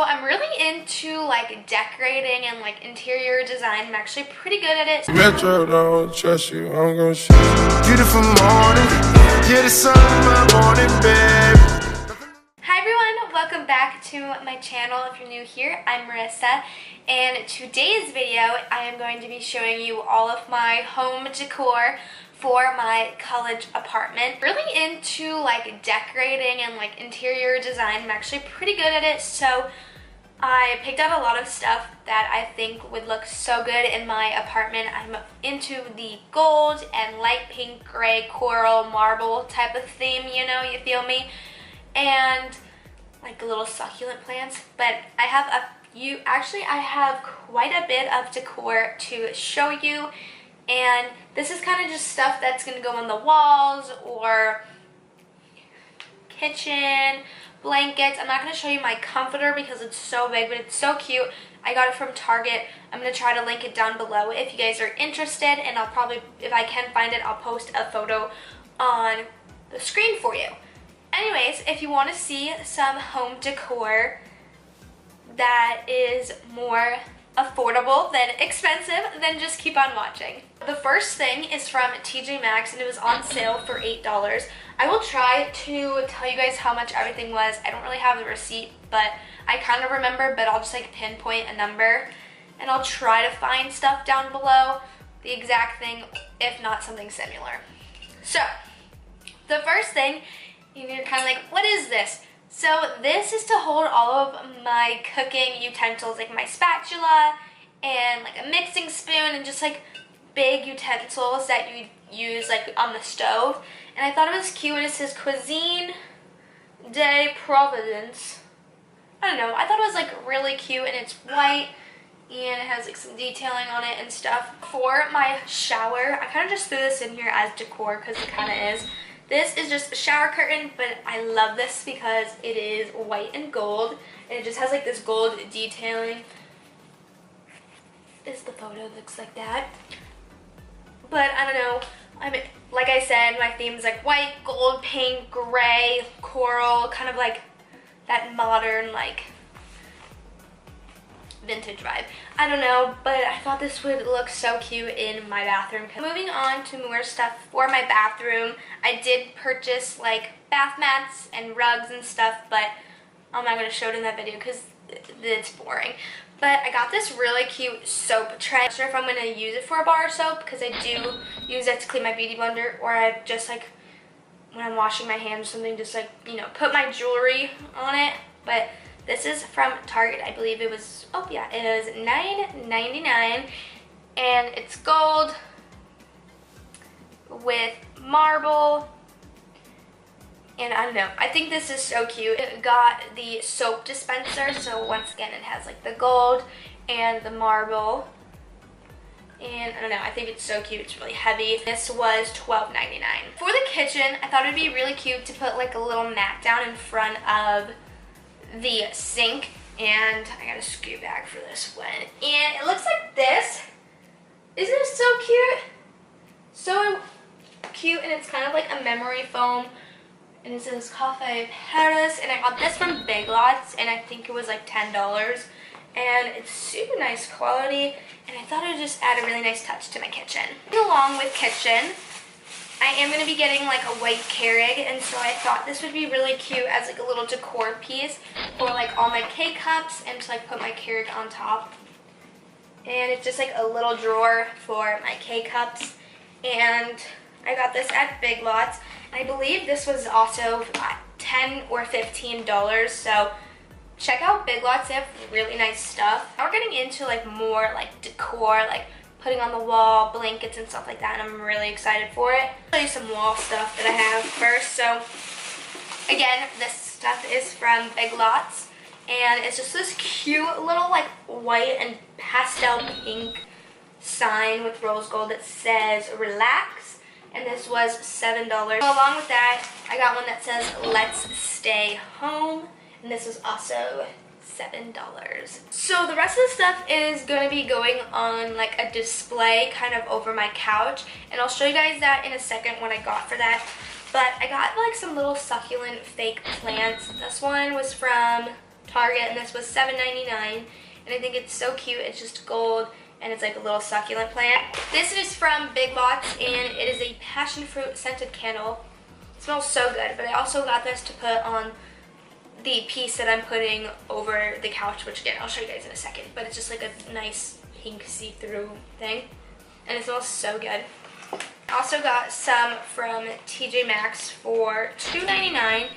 I'm really into like decorating and like interior design. I'm actually pretty good at it. Metro don't trust you, I'm gonna shoot you. Beautiful morning, yeah, the sun in my morning, babe. Hi everyone, welcome back to my channel. If you're new here, I'm Marissa, and today's video I am going to be showing you all of my home decor for my college apartment. Really into like decorating and like interior design. I'm actually pretty good at it, so I picked out a lot of stuff that I think would look so good in my apartment. I'm into the gold and light pink, gray, coral, marble type of theme, you know, you feel me? And like little succulent plants. But I have I have quite a bit of decor to show you. And this is kind of just stuff that's going to go on the walls or kitchen, blankets. I'm not going to show you my comforter because it's so big, but it's so cute. I got it from Target. I'm going to try to link it down below if you guys are interested, and I'll probably, if I can find it, I'll post a photo on the screen for you. Anyways, if you want to see some home decor that is more affordable than expensive, then just keep on watching. The first thing is from TJ Maxx, and it was on sale for $8. I will try to tell you guys how much everything was. I don't really have the receipt, but I kind of remember, but I'll just like pinpoint a number, and I'll try to find stuff down below, the exact thing, if not something similar. So, the first thing, you're kind of like, what is this? So this is to hold all of my cooking utensils, like my spatula and like a mixing spoon and just like big utensils that you use like on the stove. And I thought it was cute. It says Cuisine de Providence. I don't know. I thought it was like really cute, and it's white and it has like some detailing on it and stuff. For my shower, I kind of just threw this in here as decor because it kind of is. This is just a shower curtain, but I love this because it is white and gold, and it just has like this gold detailing. The photo looks like that. But I don't know, like I said, my theme is like white, gold, pink, gray, coral, kind of like that modern like vintage vibe. I don't know, but I thought this would look so cute in my bathroom. Moving on to more stuff for my bathroom, I did purchase like bath mats and rugs and stuff, but I'm not going to show it in that video because it's boring. But I got this really cute soap tray. I'm not sure if I'm going to use it for a bar soap because I do use it to clean my beauty blender, or I just like when I'm washing my hands or something, just like, you know, put my jewelry on it. But this is from Target. I believe it was, oh yeah, it was $9.99, and it's gold with marble, and I don't know, I think this is so cute. It got the soap dispenser, so once again it has like the gold and the marble, and I don't know, I think it's so cute. It's really heavy. This was $12.99. For the kitchen, I thought it'd be really cute to put like a little mat down in front of the sink, and I got a scoop bag for this one, and it looks like this. Isn't it so cute? So cute, and it's kind of like a memory foam, and it says Cafe Paris, and I got this from Big Lots, and I think it was like $10, and it's super nice quality, and I thought it would just add a really nice touch to my kitchen. Along with kitchen, I am going to be getting like a white Keurig, and so I thought this would be really cute as like a little decor piece for like all my K-cups, and to like put my Keurig on top. And it's just like a little drawer for my K-cups, and I got this at Big Lots, and I believe this was also $10 or $15, so check out Big Lots. They have really nice stuff. Now we're getting into like more like decor, like putting on the wall, blankets and stuff like that, and I'm really excited for it. I'll show you some wall stuff that I have first. So again, this stuff is from Big Lots, and it's just this cute little like white and pastel pink sign with rose gold that says relax, and this was $7. So along with that, I got one that says let's stay home, and this was also $7. So the rest of the stuff is going to be going on like a display kind of over my couch, and I'll show you guys that in a second what I got for that. But I got like some little succulent fake plants. This one was from Target, and this was $7.99. And I think it's so cute. It's just gold, and it's like a little succulent plant. This is from Big Lots, and it is a passion fruit scented candle. It smells so good, but I also got this to put on the piece that I'm putting over the couch, which again, I'll show you guys in a second, but it's just like a nice pink see-through thing, and it smells so good. I also got some from TJ Maxx for $2.99,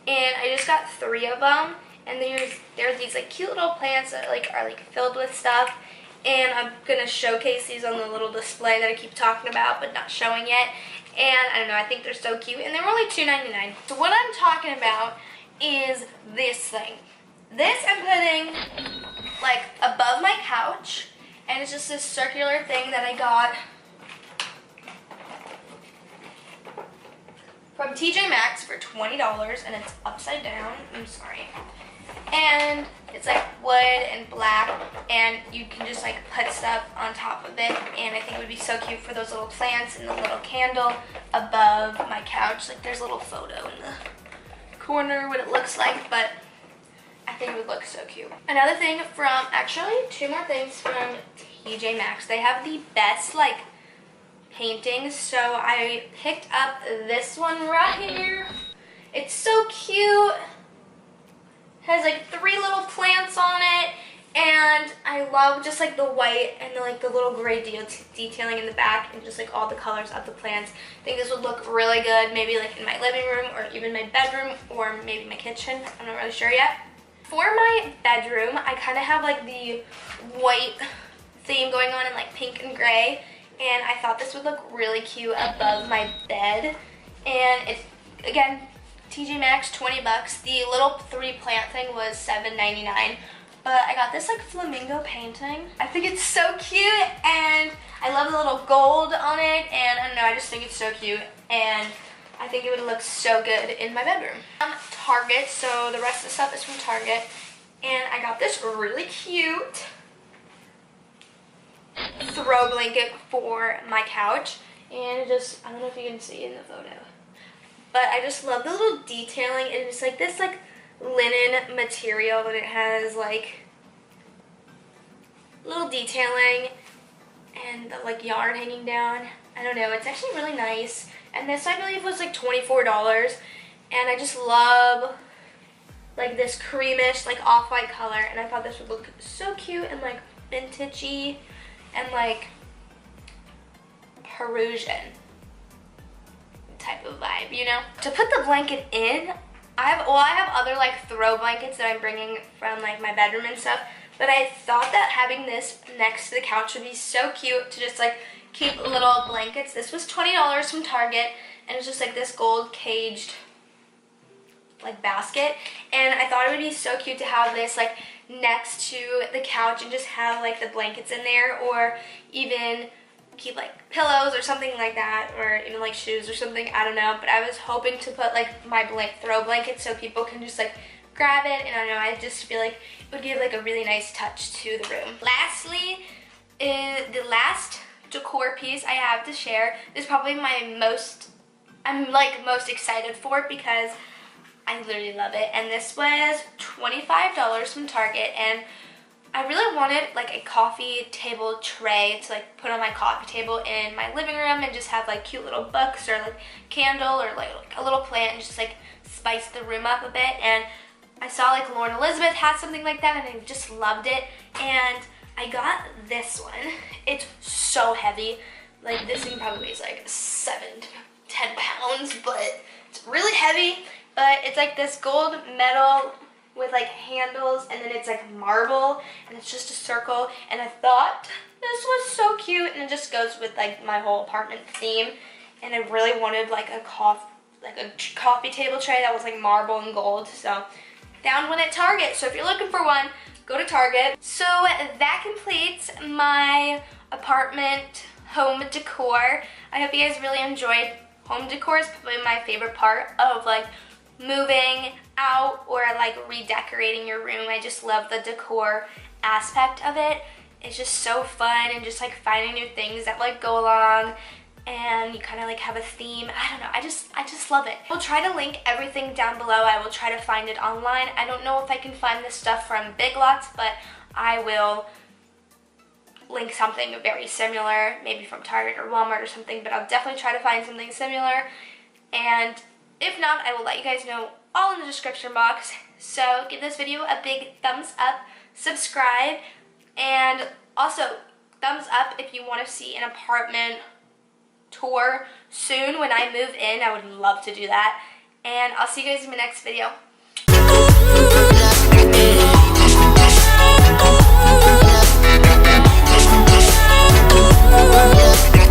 and I just got 3 of them. And there's these like cute little plants that are like filled with stuff, and I'm gonna showcase these on the little display that I keep talking about but not showing yet. And I don't know, I think they're so cute, and they're only $2.99. So what I'm talking about is this thing. This I'm putting like above my couch, and it's just this circular thing that I got from TJ Maxx for $20, and it's upside down. I'm sorry. And it's like wood and black, and you can just like put stuff on top of it, and I think it would be so cute for those little plants and the little candle above my couch. Like there's a little photo in the corner what it looks like, but I think it would look so cute. Another thing from, actually 2 more things from TJ Maxx. They have the best like paintings, so I picked up this one right here. It's so cute. Has like 3 little plants on it, and I love just like the white and the little gray detailing in the back, and just like all the colors of the plants. I think this would look really good maybe like in my living room or even my bedroom or maybe my kitchen. I'm not really sure yet. For my bedroom, I kind of have like the white theme going on and like pink and gray, and I thought this would look really cute above my bed. And it's, again, TJ Maxx, 20 bucks. The little 3 plant thing was $7.99. But I got this like flamingo painting. I think it's so cute, and I love the little gold on it, and I don't know, I just think it's so cute, and I think it would look so good in my bedroom. Target, so the rest of the stuff is from Target, and I got this really cute throw blanket for my couch, and it just, I don't know if you can see in the photo, but I just love the little detailing, and it's like this like linen material, but it has like little detailing and the like yarn hanging down. I don't know, it's actually really nice. And this I believe was like $24, and I just love like this creamish like off-white color, and I thought this would look so cute and like vintagey and like Perusian type of vibe, you know? To put the blanket in, I have other like throw blankets that I'm bringing from like my bedroom and stuff, but I thought that having this next to the couch would be so cute to just like keep little blankets. This was $20 from Target, and it's just like this gold caged like basket, and I thought it would be so cute to have this like next to the couch and just have like the blankets in there, or even keep like pillows or something like that, or even like shoes or something, I don't know. But I was hoping to put like my throw blanket so people can just like grab it, and I don't know, I just feel like it would give like a really nice touch to the room. Lastly, the last decor piece I have to share is probably my most excited for it because I literally love it, and this was $25 from Target, and I really wanted like a coffee table tray to like put on my coffee table in my living room and just have like cute little books or like candle or like a little plant and just like spice the room up a bit. And I saw like Lauren Elizabeth had something like that, and I just loved it, and I got this one. It's so heavy. Like this thing probably weighs like 7 to 10 pounds, but it's really heavy. But it's like this gold metal with like handles, and then it's like marble, and it's just a circle, and I thought this was so cute, and it just goes with like my whole apartment theme. And I really wanted like a coffee table tray that was like marble and gold, so found one at Target. So if you're looking for one, go to Target. So that completes my apartment home decor. I hope you guys really enjoyed. Home decor is probably my favorite part of like moving out or like redecorating your room. I just love the decor aspect of it. It's just so fun, and just like finding new things that like go along and you kind of like have a theme. I don't know, I just love it. We'll try to link everything down below. I will try to find it online. I don't know if I can find this stuff from Big Lots, but I will link something very similar, maybe from Target or Walmart or something, but I'll definitely try to find something similar. And if not, I will let you guys know all in the description box. So give this video a big thumbs up, subscribe, and also thumbs up if you want to see an apartment tour soon when I move in. I would love to do that. And I'll see you guys in my next video.